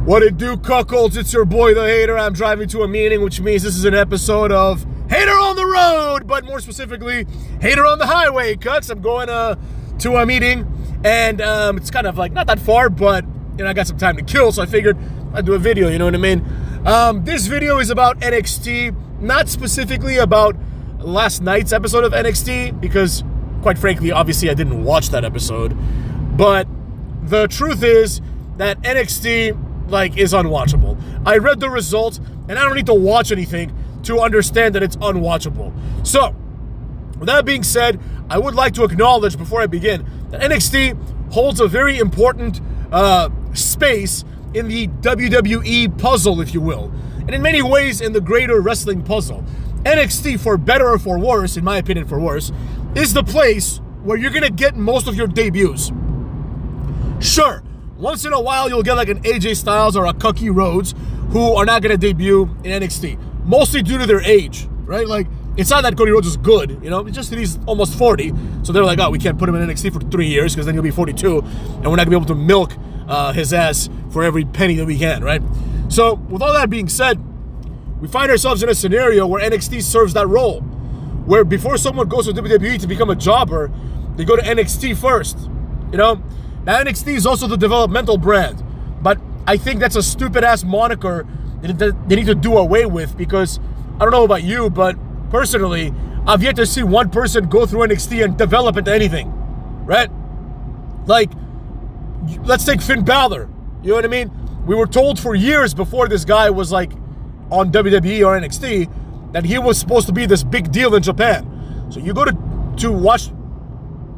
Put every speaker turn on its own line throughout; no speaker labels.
What it do, cuckolds? It's your boy, the Hater. I'm driving to a meeting, which means this is an episode of Hater on the Road, but more specifically, Hater on the Highway, cucks. I'm going to a meeting, and it's kind of like not that far, but I got some time to kill, so I figured I'd do a video, you know what I mean? This video is about NXT, not specifically about last night's episode of NXT, because, quite frankly, obviously I didn't watch that episode, but the truth is that NXT, is unwatchable. I read the results, and I don't need to watch anything to understand that it's unwatchable. So, with that being said, I would like to acknowledge before I begin that NXT holds a very important space in the WWE puzzle, if you will, and in many ways in the greater wrestling puzzle. NXT, for better or for worse, in my opinion for worse, is the place where you're gonna get most of your debuts. Sure, once in a while you'll get like an AJ Styles or a Cookie Rhodes who are not gonna debut in NXT, mostly due to their age, right? Like, it's not that Cody Rhodes is good, it's just that he's almost 40, so they're like, oh, we can't put him in NXT for 3 years because then he'll be 42, and we're not gonna be able to milk his ass for every penny that we can, right? So, with all that being said, we find ourselves in a scenario where NXT serves that role, where before someone goes to WWE to become a jobber, they go to NXT first, Now, NXT is also the developmental brand, but I think that's a stupid-ass moniker that they need to do away with, because I don't know about you, but personally, I've yet to see one person go through NXT and develop into anything, right? Like, let's take Finn Balor, you know what I mean? We were told for years before this guy was, on WWE or NXT that he was supposed to be this big deal in Japan. So you go to watch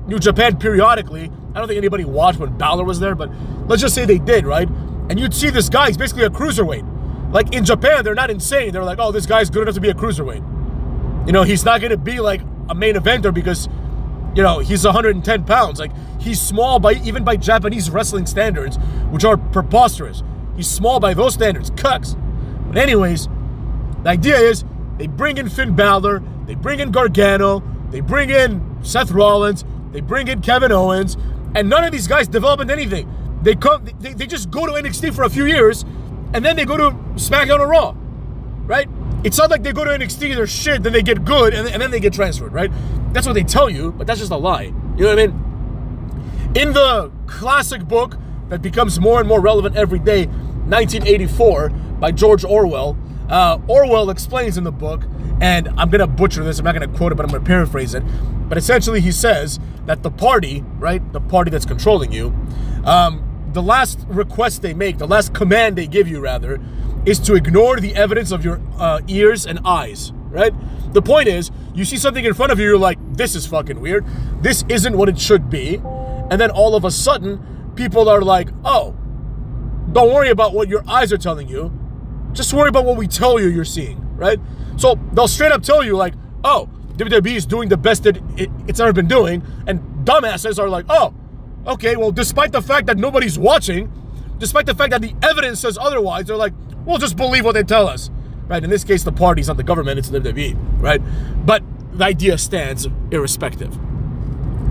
New Japan periodically. I don't think anybody watched when Balor was there, but let's just say they did, right? And you'd see this guy, he's basically a cruiserweight. Like, in Japan, they're not insane. They're like, oh, this guy's good enough to be a cruiserweight. He's not going to be, like, a main eventer because, he's 110 pounds. Like, he's small even by Japanese wrestling standards, which are preposterous. He's small by those standards. Cucks. But anyways, the idea is they bring in Finn Balor, they bring in Gargano, they bring in Seth Rollins, they bring in Kevin Owens, and none of these guys develop into anything. They just go to NXT for a few years, and then they go to SmackDown or Raw, right? It's not like they go to NXT, they're shit, then they get good, and then they get transferred, right? That's what they tell you, but that's just a lie. You know what I mean? In the classic book that becomes more and more relevant every day, 1984, by George Orwell, Orwell explains in the book, and I'm going to butcher this, I'm not going to quote it, but I'm going to paraphrase it, but essentially he says that the party, right, the party that's controlling you, the last request they make, the last command they give you, rather, is to ignore the evidence of your ears and eyes, right? The point is, you see something in front of you, you're like, this is fucking weird, this isn't what it should be, and then all of a sudden, people are like, oh, don't worry about what your eyes are telling you, just worry about what we tell you you're seeing, right? So they'll straight up tell you, like, oh, WWE is doing the best that it's ever been doing, and dumbasses are like, oh, okay, well, despite the fact that nobody's watching, despite the fact that the evidence says otherwise, they're like, we'll just believe what they tell us, right? In this case, the party's not the government, it's the WWE, right? But the idea stands irrespective.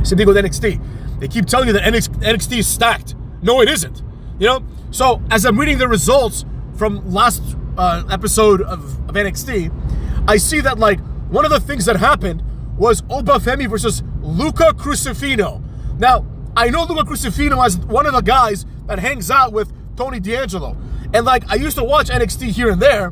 Same thing with NXT. They keep telling you that NXT is stacked. No, it isn't, So, as I'm reading the results from last episode of NXT, I see that, one of the things that happened was Obafemi versus Luca Crucifino. Now, I know Luca Crucifino as one of the guys that hangs out with Tony D'Angelo. And, I used to watch NXT here and there.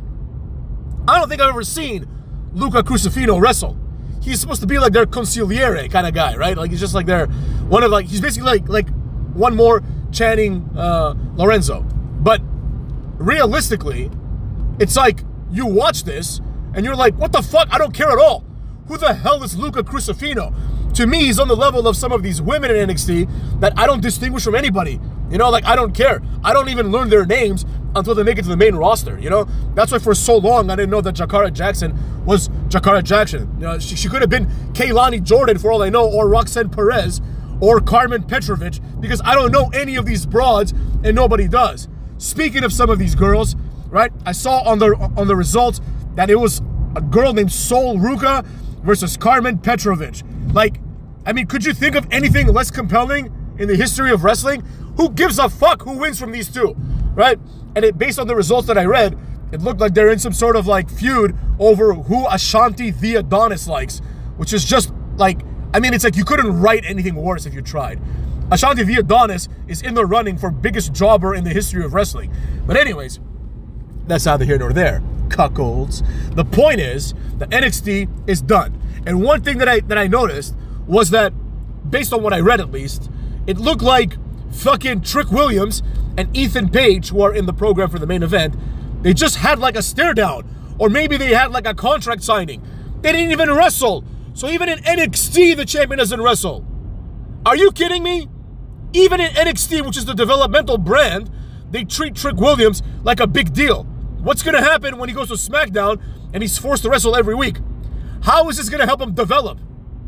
I don't think I've ever seen Luca Crucifino wrestle. He's supposed to be, their consigliere kind of guy, right? He's just, he's basically, one more Channing Lorenzo. But realistically, it's you watch this and you're like, what the fuck? I don't care at all. Who the hell is Luca Crucifino? To me, he's on the level of some of these women in NXT that I don't distinguish from anybody. I don't care. I don't even learn their names until they make it to the main roster, That's why for so long I didn't know that Jakara Jackson was Jakara Jackson. She could have been Kaylani Jordan for all I know, or Roxanne Perez, or Carmen Petrovic, because I don't know any of these broads, and nobody does. Speaking of some of these girls, right, I saw on the results that it was a girl named Sol Ruca versus Carmen Petrovic. Could you think of anything less compelling in the history of wrestling? Who gives a fuck who wins from these two? right? And based on the results that I read, it looked like they're in some sort of like feud over who Ashanti the Adonis likes, which is just like, I mean, it's like you couldn't write anything worse if you tried. Ashanti the Adonis is in the running for biggest jobber in the history of wrestling. But anyways, that's neither here nor there, cuckolds. The point is that NXT is done. And one thing that I noticed was that, based on what I read at least, it looked like fucking Trick Williams and Ethan Page, who are in the program for the main event, they just had like a stare down. Or maybe they had like a contract signing. They didn't even wrestle. So even in NXT, the champion doesn't wrestle. Are you kidding me? Even in NXT, which is the developmental brand, they treat Trick Williams like a big deal. What's going to happen when he goes to SmackDown and he's forced to wrestle every week? How is this going to help him develop?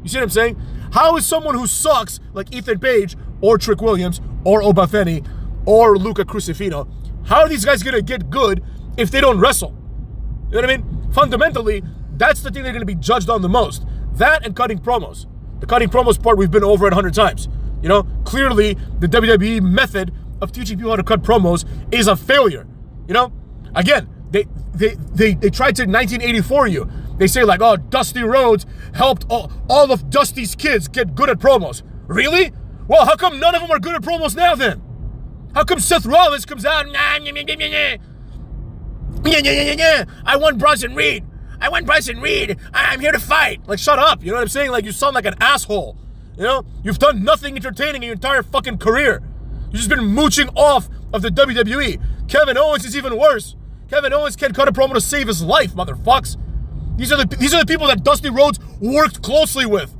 You see what I'm saying? How is someone who sucks, like Ethan Page, or Trick Williams, or Obafemi, or Luca Crucifino, how are these guys going to get good if they don't wrestle? You know what I mean? Fundamentally, that's the thing they're going to be judged on the most. That and cutting promos. The cutting promos part we've been over it 100 times. You know, clearly the WWE method of teaching people how to cut promos is a failure. You know, again, they tried to 1984 you. They say like, oh, Dusty Rhodes helped all of Dusty's kids get good at promos. Really? Well, how come none of them are good at promos now then? How come Seth Rollins comes out, I want Bronson Reed. I want Bronson Reed. I'm here to fight. Like, shut up. You know what I'm saying? Like, you sound like an asshole. You know? You've done nothing entertaining in your entire fucking career. You've just been mooching off of the WWE. Kevin Owens is even worse. Kevin Owens can't cut a promo to save his life, motherfucks. These are the people that Dusty Rhodes worked closely with.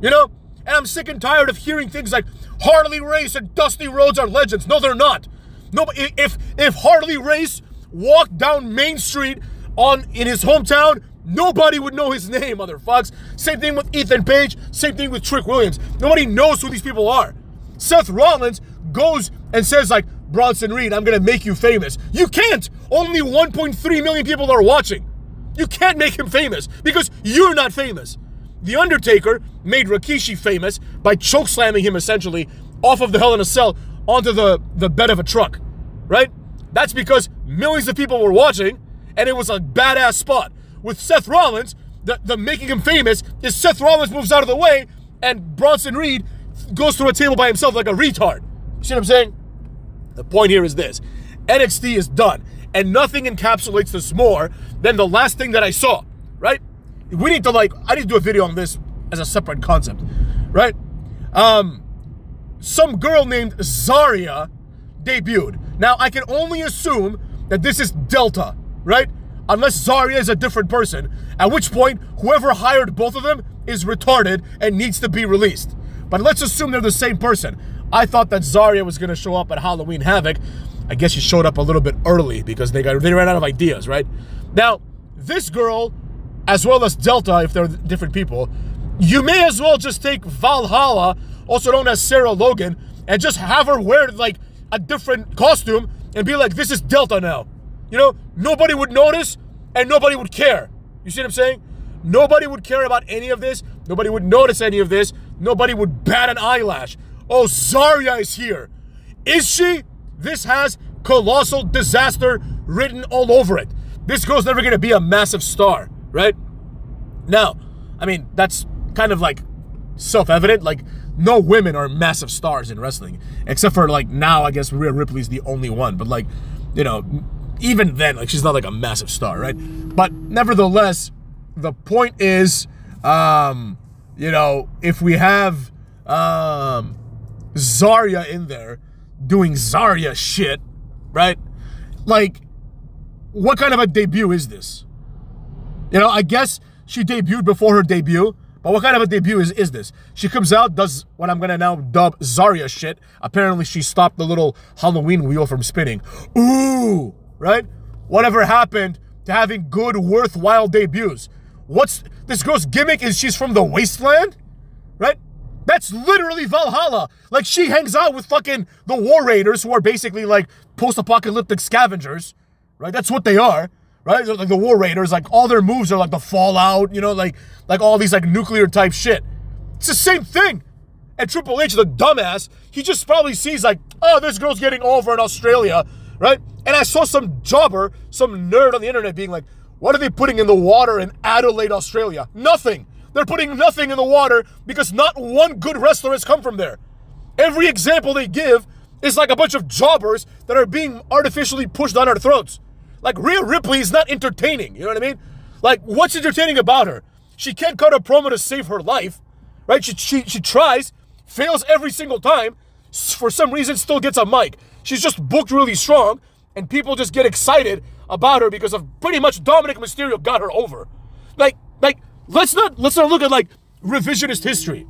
You know? And I'm sick and tired of hearing things like Harley Race and Dusty Rhodes are legends. No, they're not. No, if Harley Race walked down Main Street in his hometown, nobody would know his name, motherfucks. Same thing with Ethan Page, same thing with Trick Williams. Nobody knows who these people are. Seth Rollins goes and says like, Bronson Reed, I'm gonna make you famous. You can't. Only 1.3 million people are watching. You can't make him famous because you're not famous. The Undertaker made Rikishi famous by chokeslamming him essentially off of the Hell in a Cell onto the bed of a truck, right? That's because millions of people were watching and it was a badass spot. With Seth Rollins, the making him famous is Seth Rollins moves out of the way and Bronson Reed goes through a table by himself like a retard. You see what I'm saying? The point here is this. NXT is done. And nothing encapsulates this more than the last thing that I saw, right? We need to I need to do a video on this as a separate concept, right? Some girl named Zarya debuted. Now, I can only assume that this is Delta, right? Unless Zarya is a different person, at which point, whoever hired both of them is retarded and needs to be released. But let's assume they're the same person. I thought that Zarya was going to show up at Halloween Havoc. I guess she showed up a little bit early because they ran out of ideas, right? Now, this girl, as well as Delta, if they're different people, you may as well just take Valhalla, also known as Sarah Logan, and just have her wear like a different costume and be like, this is Delta now. You know, nobody would notice and nobody would care. You see what I'm saying? Nobody would care about any of this. Nobody would notice any of this. Nobody would bat an eyelash. Oh, Zarya is here. Is she? This has colossal disaster written all over it. This girl's never going to be a massive star, right? Now, I mean, that's kind of like self-evident. Like, no women are massive stars in wrestling. Except for, like, now, I guess Rhea Ripley's the only one. But, like, you know, even then, like, she's not, like, a massive star, right? But, nevertheless, the point is, you know, if we have Zarya in there doing Zarya shit, right? Like, what kind of a debut is this? You know, I guess she debuted before her debut, but what kind of a debut is this? She comes out, does what I'm gonna now dub Zarya shit. Apparently she stopped the little Halloween wheel from spinning. Ooh, right? Whatever happened to having good, worthwhile debuts? What's this girl's gimmick? Is she's from the wasteland? Right? That's literally Valhalla. Like, she hangs out with fucking the War Raiders, who are basically like post-apocalyptic scavengers, right? That's what they are, right? Like the War Raiders, like all their moves are like the Fallout, you know, like all these like nuclear type shit. It's the same thing. And Triple H, the dumbass, he just probably sees like, oh, this girl's getting over in Australia, right? And I saw some jobber, some nerd on the internet being like, what are they putting in the water in Adelaide, Australia? Nothing. They're putting nothing in the water because not one good wrestler has come from there. Every example they give is like a bunch of jobbers that are being artificially pushed down our throats. Like, Rhea Ripley is not entertaining, you know what I mean? Like, what's entertaining about her? She can't cut a promo to save her life, right? She tries, fails every single time, for some reason still gets a mic. She's just booked really strong, and people just get excited about her because of pretty much Dominic Mysterio got her over. Like, let's not look at, like, revisionist history.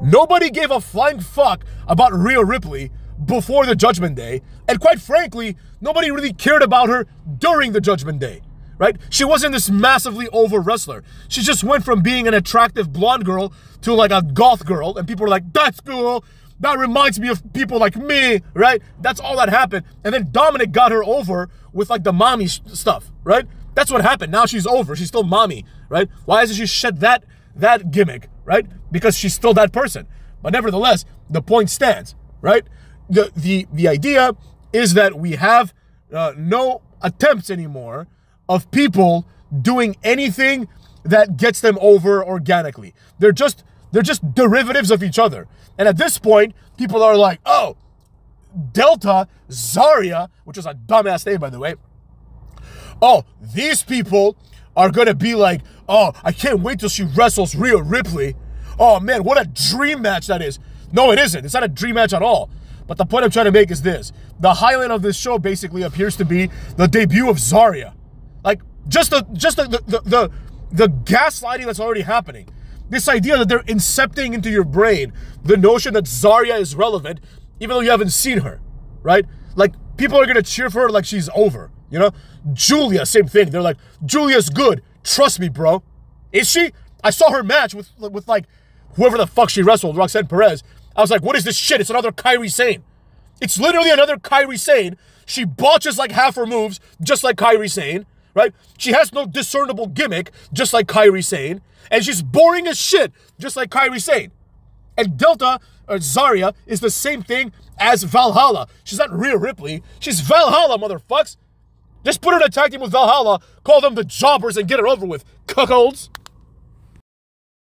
Nobody gave a flying fuck about Rhea Ripley before the Judgment Day, and quite frankly, nobody really cared about her during the Judgment Day, right? She wasn't this massively over wrestler. She just went from being an attractive blonde girl to like a goth girl, and people were like, that's cool, that reminds me of people like me, right? That's all that happened. And then Dominic got her over with like the mommy stuff, right? That's what happened. Now she's over. She's still mommy, right? Why hasn't she shed that gimmick, right? Because she's still that person. But nevertheless, the point stands, right? The idea is that we have no attempts anymore of people doing anything that gets them over organically. They're just derivatives of each other. And at this point, people are like, oh, Delta, Zarya, which is a dumbass name, by the way. Oh, these people are going to be like, oh, I can't wait till she wrestles Rhea Ripley. Oh, man, what a dream match that is. No, it isn't. It's not a dream match at all. But the point I'm trying to make is this. The highlight of this show basically appears to be the debut of Zarya. Like, just the gaslighting that's already happening. This idea that they're incepting into your brain the notion that Zarya is relevant, even though you haven't seen her, right? Like, people are going to cheer for her like she's over, you know? Julia, same thing. They're like, Julia's good. Trust me, bro. Is she? I saw her match with like, whoever the fuck she wrestled, Roxanne Perez. I was like, what is this shit? It's another Kairi Sane. It's literally another Kairi Sane. She botches like half her moves, just like Kairi Sane, right? She has no discernible gimmick, just like Kairi Sane. And she's boring as shit, just like Kairi Sane. And Delta, or Zarya, is the same thing as Valhalla. She's not Rhea Ripley. She's Valhalla, motherfucks. Just put her in a tag team with Valhalla, call them the Jobbers, and get it over with, cuckolds.